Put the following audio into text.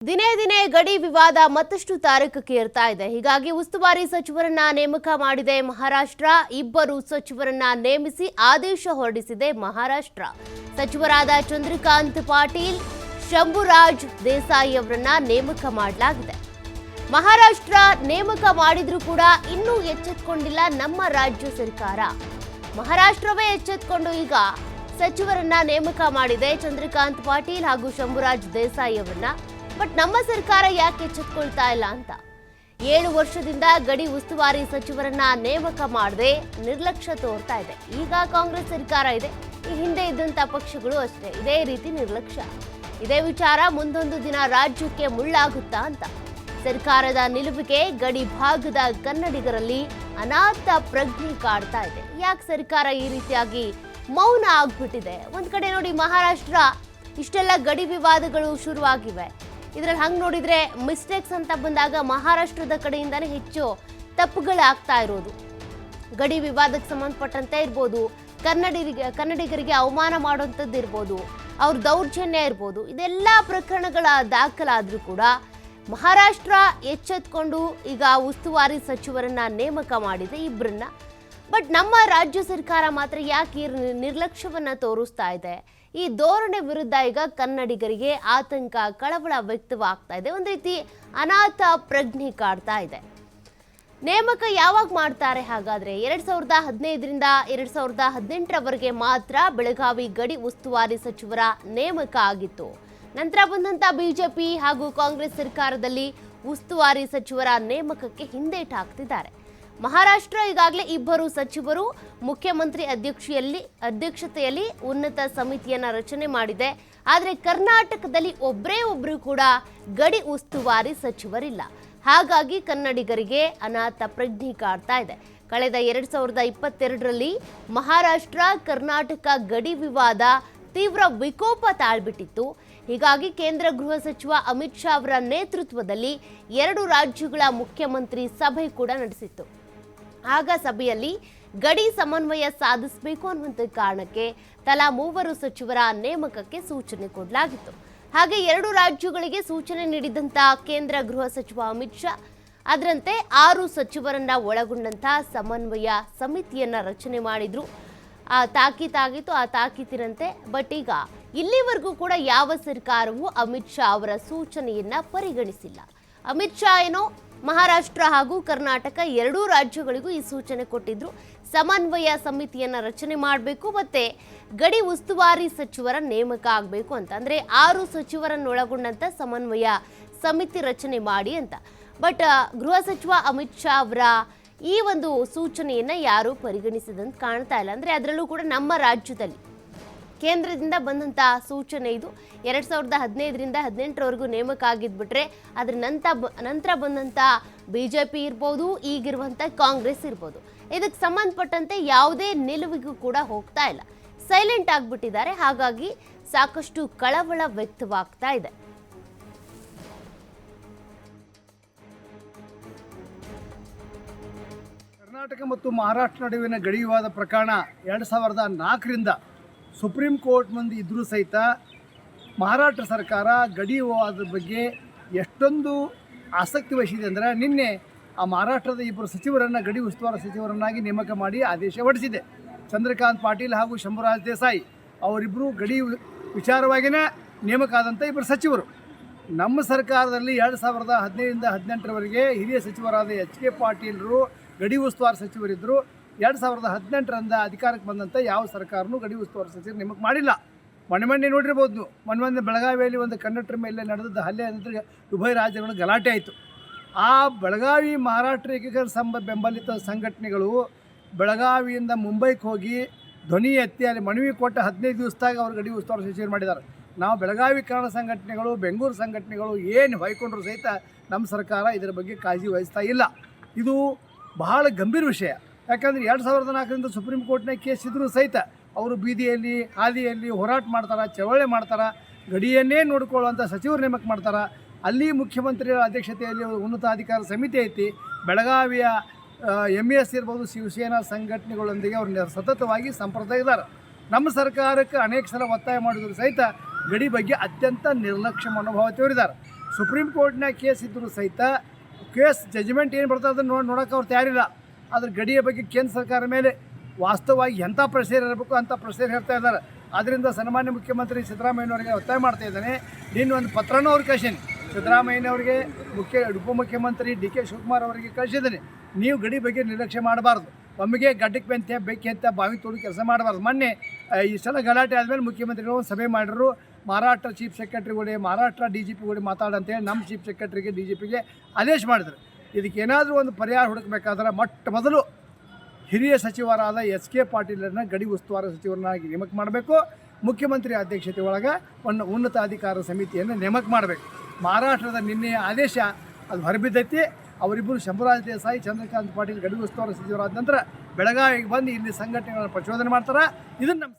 ದಿನೇ ದಿನೇ ಗಡಿ ವಿವಾದ ಮತ್ತಷ್ಟು ತಾರಕಕ್ಕೆ ಏರ್ತಾ ಇದೆ. ಹೀಗಾಗಿ ಉಸ್ತುವಾರಿ ಸಚಿವರನ್ನ ನೇಮಕ ಮಾಡಿದೆ ಮಹಾರಾಷ್ಟ್ರ. ಇಬ್ಬರು ಸಚಿವರನ್ನ ನೇಮಿಸಿ ಆದೇಶ ಹೊರಡಿಸಿದೆ ಮಹಾರಾಷ್ಟ್ರ. ಸಚಿವರಾದ ಚಂದ್ರಕಾಂತ್ ಪಾಟೀಲ್, ಶಂಭುರಾಜ್ ದೇಸಾಯಿ ಅವರನ್ನ ನೇಮಕ ಮಾಡಲಾಗಿದೆ. ಮಹಾರಾಷ್ಟ್ರ ನೇಮಕ ಮಾಡಿದ್ರೂ ಕೂಡ ಇನ್ನೂ ಎಚ್ಚೆತ್ತುಕೊಂಡಿಲ್ಲ ನಮ್ಮ ರಾಜ್ಯ ಸರ್ಕಾರ. ಮಹಾರಾಷ್ಟ್ರವೇ ಎಚ್ಚೆತ್ತುಕೊಂಡು ಈಗ ಸಚಿವರನ್ನ ನೇಮಕ ಮಾಡಿದೆ, ಚಂದ್ರಕಾಂತ್ ಪಾಟೀಲ್ ಹಾಗೂ ಶಂಭುರಾಜ್ ದೇಸಾಯಿ ಅವರನ್ನ. ಬಟ್ ನಮ್ಮ ಸರ್ಕಾರ ಯಾಕೆ ಎಚ್ಚೆತ್ತುಕೊಳ್ತಾ ಇಲ್ಲ ಅಂತ 7 ವರ್ಷದಿಂದ ಗಡಿ ಉಸ್ತುವಾರಿ ಸಚಿವರನ್ನ ನೇಮಕ ಮಾಡದೆ ನಿರ್ಲಕ್ಷ್ಯ ತೋರ್ತಾ ಇದೆ. ಈಗ ಕಾಂಗ್ರೆಸ್ ಸರ್ಕಾರ ಇದೆ, ಈ ಹಿಂದೆ ಇದ್ದಂತ ಪಕ್ಷಗಳು ಅಷ್ಟೇ ಇದೇ ರೀತಿ ನಿರ್ಲಕ್ಷ್ಯ. ಇದೇ ವಿಚಾರ ಮುಂದೊಂದು ದಿನ ರಾಜ್ಯಕ್ಕೆ ಮುಳ್ಳಾಗುತ್ತಾ ಅಂತ ಸರ್ಕಾರದ ನಿಲುವಿಗೆ ಗಡಿ ಭಾಗದ ಕನ್ನಡಿಗರಲ್ಲಿ ಅನಾಥ ಪ್ರಜ್ಞೆ ಕಾಡ್ತಾ ಇದೆ. ಯಾಕೆ ಸರ್ಕಾರ ಈ ರೀತಿಯಾಗಿ ಮೌನ ಆಗ್ಬಿಟ್ಟಿದೆ? ಒಂದ್ ಕಡೆ ನೋಡಿ, ಮಹಾರಾಷ್ಟ್ರ ಇಷ್ಟೆಲ್ಲ ಗಡಿ ವಿವಾದಗಳು ಶುರುವಾಗಿವೆ. ಇದ್ರಲ್ಲಿ ಹಂಗೆ ನೋಡಿದ್ರೆ ಮಿಸ್ಟೇಕ್ಸ್ ಅಂತ ಬಂದಾಗ ಮಹಾರಾಷ್ಟ್ರದ ಕಡೆಯಿಂದಾನೇ ಹೆಚ್ಚು ತಪ್ಪುಗಳಾಗ್ತಾ ಇರೋದು. ಗಡಿ ವಿವಾದಕ್ಕೆ ಸಂಬಂಧಪಟ್ಟಂತೆ ಇರ್ಬೋದು, ಕನ್ನಡಿಗರಿಗೆ ಅವಮಾನ ಮಾಡುವಂಥದ್ದು ಇರ್ಬೋದು, ಅವ್ರ ದೌರ್ಜನ್ಯ ಇರ್ಬೋದು, ಇದೆಲ್ಲ ಪ್ರಕರಣಗಳ ದಾಖಲಾದರೂ ಕೂಡ ಮಹಾರಾಷ್ಟ್ರ ಎಚ್ಚೆತ್ಕೊಂಡು ಈಗ ಉಸ್ತುವಾರಿ ಸಚಿವರನ್ನ ನೇಮಕ ಮಾಡಿದೆ, ಇಬ್ಬರನ್ನ. ಬಟ್ ನಮ್ಮ ರಾಜ್ಯ ಸರ್ಕಾರ ಮಾತ್ರ ಯಾಕೆ ನಿರ್ಲಕ್ಷ್ಯವನ್ನ ತೋರಿಸ್ತಾ ಇದೆ? ಈ ಧೋರಣೆ ವಿರುದ್ಧ ಈಗ ಕನ್ನಡಿಗರಿಗೆ ಆತಂಕ, ಕಳವಳ ವ್ಯಕ್ತವಾಗ್ತಾ ಇದೆ. ಒಂದು ರೀತಿ ಅನಾಥ ಪ್ರಜ್ಞೆ ಕಾಡ್ತಾ ಇದೆ. ನೇಮಕ ಯಾವಾಗ ಮಾಡ್ತಾರೆ ಹಾಗಾದ್ರೆ? 2015ರಿಂದ 2018ರವರೆಗೆ ಮಾತ್ರ ಬೆಳಗಾವಿ ಗಡಿ ಉಸ್ತುವಾರಿ ಸಚಿವರ ನೇಮಕ ಆಗಿತ್ತು. ನಂತರ ಬಂದಂತ ಬಿಜೆಪಿ ಹಾಗೂ ಕಾಂಗ್ರೆಸ್ ಸರ್ಕಾರದಲ್ಲಿ ಉಸ್ತುವಾರಿ ಸಚಿವರ ನೇಮಕಕ್ಕೆ ಹಿಂದೇಟು ಹಾಕ್ತಿದ್ದಾರೆ. ಮಹಾರಾಷ್ಟ್ರ ಈಗಾಗಲೇ ಇಬ್ಬರು ಸಚಿವರು ಮುಖ್ಯಮಂತ್ರಿ ಅಧ್ಯಕ್ಷತೆಯಲ್ಲಿ ಉನ್ನತ ಸಮಿತಿಯನ್ನ ರಚನೆ ಮಾಡಿದೆ. ಆದರೆ ಕರ್ನಾಟಕದಲ್ಲಿ ಒಬ್ಬರು ಕೂಡ ಗಡಿ ಉಸ್ತುವಾರಿ ಸಚಿವರಿಲ್ಲ. ಹಾಗಾಗಿ ಕನ್ನಡಿಗರಿಗೆ ಅನಾಥ ಪ್ರಜ್ಞೆ ಕಾಡ್ತಾ ಇದೆ. ಕಳೆದ 2022ರಲ್ಲಿ ಮಹಾರಾಷ್ಟ್ರ ಕರ್ನಾಟಕ ಗಡಿ ವಿವಾದ ತೀವ್ರ ವಿಕೋಪ ತಾಳ್ಬಿಟ್ಟಿತ್ತು. ಹೀಗಾಗಿ ಕೇಂದ್ರ ಗೃಹ ಸಚಿವ ಅಮಿತ್ ಶಾ ಅವರ ನೇತೃತ್ವದಲ್ಲಿ 2 ರಾಜ್ಯಗಳ ಮುಖ್ಯಮಂತ್ರಿ ಸಭೆ ಕೂಡ ನಡೆಸಿತ್ತು. ಆಗ ಸಭೆಯಲ್ಲಿ ಗಡಿ ಸಮನ್ವಯ ಸಾಧಿಸಬೇಕು ಅನ್ನುವಂಥ ಕಾರಣಕ್ಕೆ ತಲಾ 3 ಸಚಿವರ ನೇಮಕಕ್ಕೆ ಸೂಚನೆ ಕೊಡಲಾಗಿತ್ತು. ಹಾಗೆ 2 ರಾಜ್ಯಗಳಿಗೆ ಸೂಚನೆ ನೀಡಿದಂಥ ಕೇಂದ್ರ ಗೃಹ ಸಚಿವ ಅಮಿತ್ ಶಾ ಅದರಂತೆ 6 ಸಚಿವರನ್ನ ಒಳಗೊಂಡಂಥ ಸಮನ್ವಯ ಸಮಿತಿಯನ್ನ ರಚನೆ ಮಾಡಿದ್ರು. ಆ ತಾಕೀತಾಗಿತ್ತು, ಆ ತಾಕೀತಿನಂತೆ. ಬಟ್ ಈಗ ಇಲ್ಲಿವರೆಗೂ ಕೂಡ ಯಾವ ಸರ್ಕಾರವೂ ಅಮಿತ್ ಶಾ ಅವರ ಸೂಚನೆಯನ್ನ ಪರಿಗಣಿಸಿಲ್ಲ. ಅಮಿತ್ ಶಾ ಏನೋ ಮಹಾರಾಷ್ಟ್ರ ಹಾಗೂ ಕರ್ನಾಟಕ 2 ರಾಜ್ಯಗಳಿಗೂ ಈ ಸೂಚನೆ ಕೊಟ್ಟಿದ್ರು, ಸಮನ್ವಯ ಸಮಿತಿಯನ್ನ ರಚನೆ ಮಾಡಬೇಕು ಮತ್ತೆ ಗಡಿ ಉಸ್ತುವಾರಿ ಸಚಿವರ ನೇಮಕ ಆಗಬೇಕು ಅಂತ. ಅಂದ್ರೆ 6 ಸಚಿವರನ್ನೊಳಗೊಂಡಂತ ಸಮನ್ವಯ ಸಮಿತಿ ರಚನೆ ಮಾಡಿ ಅಂತ. ಬಟ್ ಗೃಹ ಸಚಿವ ಅಮಿತ್ ಶಾ ಅವರ ಈ ಒಂದು ಸೂಚನೆಯನ್ನ ಯಾರು ಪರಿಗಣಿಸಿದಂತ ಕಾಣ್ತಾ ಇಲ್ಲ. ಅಂದ್ರೆ ಅದರಲ್ಲೂ ಕೂಡ ನಮ್ಮ ರಾಜ್ಯದಲ್ಲಿ ಕೇಂದ್ರದಿಂದ ಬಂದಂಥ ಸೂಚನೆ ಇದು. 2015ರಿಂದ 18ರವರೆಗೂ ನೇಮಕ ಆಗಿದ್ಬಿಟ್ರೆ ಅದ್ರ ನಂತರ ಬಂದಂಥ ಬಿಜೆಪಿ ಇರ್ಬೋದು, ಈಗಿರುವಂಥ ಕಾಂಗ್ರೆಸ್ ಇರ್ಬೋದು, ಇದಕ್ಕೆ ಸಂಬಂಧಪಟ್ಟಂತೆ ಯಾವುದೇ ನಿಲುವಿಗೂ ಕೂಡ ಹೋಗ್ತಾ ಇಲ್ಲ, ಸೈಲೆಂಟ್ ಆಗಿಬಿಟ್ಟಿದ್ದಾರೆ. ಹಾಗಾಗಿ ಸಾಕಷ್ಟು ಕಳವಳ ವ್ಯಕ್ತವಾಗ್ತಾ ಇದೆ. ಕರ್ನಾಟಕ ಮತ್ತು ಮಹಾರಾಷ್ಟ್ರ ನಡುವಿನ ಗಡಿ ವಿವಾದ ಪ್ರಕರಣ 2004ರಿಂದ ಸುಪ್ರೀಂ ಕೋರ್ಟ್ ಮುಂದೆ ಇದ್ದರೂ ಸಹಿತ ಮಹಾರಾಷ್ಟ್ರ ಸರ್ಕಾರ ಗಡಿ ವಿವಾದದ ಬಗ್ಗೆ ಎಷ್ಟೊಂದು ಆಸಕ್ತಿ ವಹಿಸಿದೆ ಅಂದರೆ, ನಿನ್ನೆ ಆ ಮಹಾರಾಷ್ಟ್ರದ 2 ಸಚಿವರನ್ನು ಗಡಿ ಉಸ್ತುವಾರಿ ಸಚಿವರನ್ನಾಗಿ ನೇಮಕ ಮಾಡಿ ಆದೇಶ ಹೊರಡಿಸಿದೆ. ಚಂದ್ರಕಾಂತ್ ಪಾಟೀಲ್ ಹಾಗೂ ಶಂಭುರಾಜ್ ದೇಸಾಯಿ ಅವರಿಬ್ಬರು ಗಡಿ ವಿಚಾರವಾಗಿಯೇ ನೇಮಕ ಆದಂಥ 2 ಸಚಿವರು. ನಮ್ಮ ಸರ್ಕಾರದಲ್ಲಿ 2015ರಿಂದ 18ರವರೆಗೆ ಹಿರಿಯ ಸಚಿವರಾದ ಎಚ್ ಕೆ ಪಾಟೀಲರು ಗಡಿ ಉಸ್ತುವಾರಿ ಸಚಿವರಿದ್ದರು. 2018ರಿಂದ ಅಧಿಕಾರಕ್ಕೆ ಬಂದಂಥ ಯಾವ ಸರ್ಕಾರನೂ ಗಡಿ ಉಸ್ತುವಾರಿ ಸಚಿವರು ನೇಮಕ ಮಾಡಿಲ್ಲ. ಮೊನ್ನೆ ನೋಡಿರ್ಬೋದು, ಮೊನ್ನೆ ಬೆಳಗಾವಿಯಲ್ಲಿ ಒಂದು ಕಂಡಕ್ಟರ್ ಮೇಲೆ ನಡೆದ ಹಲ್ಲೆ ನಂತರ ಉಭಯ ರಾಜ್ಯಗಳ ಗಲಾಟೆ ಆಯಿತು. ಆ ಬೆಳಗಾವಿ ಮಹಾರಾಷ್ಟ್ರ ಏಕೀಕರಣ ಬೆಂಬಲಿತ ಸಂಘಟನೆಗಳು ಬೆಳಗಾವಿಯಿಂದ ಮುಂಬೈಗೆ ಹೋಗಿ ಧ್ವನಿ ಎತ್ತಿ ಅಲ್ಲಿ ಮನವಿ ಕೊಟ್ಟ 15 ದಿವಸದಾಗ ಅವರು ಗಡಿ ಉಸ್ತುವಾರಿ ಸಚಿವರು ಮಾಡಿದ್ದಾರೆ. ನಾವು ಬೆಳಗಾವಿ ಕನ್ನಡ ಸಂಘಟನೆಗಳು, ಬೆಂಗಳೂರು ಸಂಘಟನೆಗಳು ಏನು ಹೊಯ್ಕೊಂಡ್ರು ಸಹಿತ ನಮ್ಮ ಸರ್ಕಾರ ಇದರ ಬಗ್ಗೆ ಕಾಳಜಿ ವಹಿಸ್ತಾ ಇಲ್ಲ. ಇದು ಬಹಳ ಗಂಭೀರ ವಿಷಯ. ಯಾಕಂದರೆ 2004ರಿಂದ ಸುಪ್ರೀಂ ಕೋರ್ಟ್ನ ಕೇಸ್ ಇದ್ದರೂ ಸಹಿತ ಅವರು ಬೀದಿಯಲ್ಲಿ ಹಾದಿಯಲ್ಲಿ ಹೋರಾಟ ಮಾಡ್ತಾರೆ, ಚಳವಳಿ ಮಾಡ್ತಾರೆ, ಗಡಿಯನ್ನೇ ನೋಡಿಕೊಳ್ಳುವಂಥ ಸಚಿವರು ನೇಮಕ ಮಾಡ್ತಾರೆ. ಅಲ್ಲಿ ಮುಖ್ಯಮಂತ್ರಿಗಳ ಅಧ್ಯಕ್ಷತೆಯಲ್ಲಿ ಉನ್ನತಾಧಿಕಾರ ಸಮಿತಿ ಐತಿ. ಬೆಳಗಾವಿಯ MES ಇರ್ಬೋದು, ಶಿವಸೇನಾ ಸಂಘಟನೆಗಳೊಂದಿಗೆ ಅವರು ಸತತವಾಗಿ ಸಂಪರ್ಕ ಇದ್ದಾರೆ. ನಮ್ಮ ಸರ್ಕಾರಕ್ಕೆ ಅನೇಕ ಸಲ ಒತ್ತಾಯ ಮಾಡಿದ್ರು ಸಹಿತ ಗಡಿ ಬಗ್ಗೆ ಅತ್ಯಂತ ನಿರ್ಲಕ್ಷ್ಯ ಮನೋಭಾವ ತೋರಿದ್ದಾರೆ. ಸುಪ್ರೀಂ ಕೋರ್ಟ್ನಾಗ ಕೇಸ್ ಇದ್ದರೂ ಸಹಿತ ಕೇಸ್ ಜಜ್ಮೆಂಟ್ ಏನು ಬರ್ತದೆ ಅದನ್ನು ನೋಡೋಕೆ ಅವ್ರು ತಯಾರಿಲ್ಲ. ಆದರೆ ಗಡಿಯ ಬಗ್ಗೆ ಕೇಂದ್ರ ಸರ್ಕಾರ ಮೇಲೆ ವಾಸ್ತವವಾಗಿ ಎಂಥ ಪ್ರೆಷರ್ ಇರಬೇಕು ಅಂಥ ಪ್ರೆಷರ್ ಹೇಳ್ತಾ ಇದ್ದಾರೆ. ಆದ್ದರಿಂದ ಸನ್ಮಾನ್ಯ ಮುಖ್ಯಮಂತ್ರಿ ಸಿದ್ದರಾಮಯ್ಯನವರಿಗೆ ಒತ್ತಾಯ ಮಾಡ್ತಾ ಇದ್ದಾನೆ. ನೀನು ಒಂದು ಪತ್ರನೂ ಅವ್ರು ಕಳಿಸೀನಿ, ಸಿದ್ದರಾಮಯ್ಯನವರಿಗೆ ಉಪಮುಖ್ಯಮಂತ್ರಿ ಡಿ ಕೆ ಶಿವಕುಮಾರ್ ಅವರಿಗೆ ಕಳಿಸಿದ್ದೀನಿ. ನೀವು ಗಡಿ ಬಗ್ಗೆ ನಿರ್ಲಕ್ಷ್ಯ ಮಾಡಬಾರ್ದು. ಒಮ್ಮೆಗೆ ಗಡ್ಡಕ್ಕೆ ಬೆಂತೆ ಬೆಕ್ಕಿ ಅಂತ ಬಾವಿ ತೋಡು ಕೆಲಸ ಮಾಡಬಾರ್ದು. ಮೊನ್ನೆ ಈ ಸಲ ಗಲಾಟೆ ಆದಮೇಲೆ ಮುಖ್ಯಮಂತ್ರಿಗಳು ಒಂದು ಸಭೆ ಮಾಡಿದ್ರು. ಮಹಾರಾಷ್ಟ್ರ ಚೀಫ್ ಸೆಕ್ರೆಟರಿಗಳು ಮಹಾರಾಷ್ಟ್ರ ಡಿ ಜಿ ಪಿಗಳು ಮಾತಾಡಂತೇಳಿ ನಮ್ಮ ಚೀಫ್ ಸೆಕ್ರೆಟರಿಗೆ ಡಿ ಜಿ ಪಿಗೆ ಆದೇಶ ಮಾಡಿದ್ರು. ಇದಕ್ಕೇನಾದರೂ ಒಂದು ಪರಿಹಾರ ಹುಡುಕಬೇಕಾದ್ರೆ ಮೊದಲು ಹಿರಿಯ ಸಚಿವರಾದ ಎಸ್ ಕೆ ಪಾಟೀಲರನ್ನ ಗಡಿ ಉಸ್ತುವಾರಿ ಸಚಿವರನ್ನಾಗಿ ನೇಮಕ ಮಾಡಬೇಕು. ಮುಖ್ಯಮಂತ್ರಿ ಅಧ್ಯಕ್ಷತೆ ಒಳಗೆ ಒಂದು ಉನ್ನತ ಅಧಿಕಾರ ಸಮಿತಿಯನ್ನು ನೇಮಕ ಮಾಡಬೇಕು. ಮಹಾರಾಷ್ಟ್ರದ ನಿನ್ನೆಯ ಆದೇಶ ಅದು ಹೊರಬಿದ್ದೈತಿ. ಅವರಿಬ್ಬರು ಶಂಭುರಾಜ್ ದೇಸಾಯಿ, ಚಂದ್ರಕಾಂತ್ ಪಾಟೀಲ್ ಗಡಿ ಉಸ್ತುವಾರಿ ಸಚಿವರಾದ ನಂತರ ಬೆಳಗಾವಿಗೆ ಬಂದು ಇಲ್ಲಿ ಸಂಘಟನೆಗಳನ್ನು ಪ್ರಚೋದನೆ ಮಾಡ್ತಾರೆ. ಇದನ್ನು ನಮ್ಮ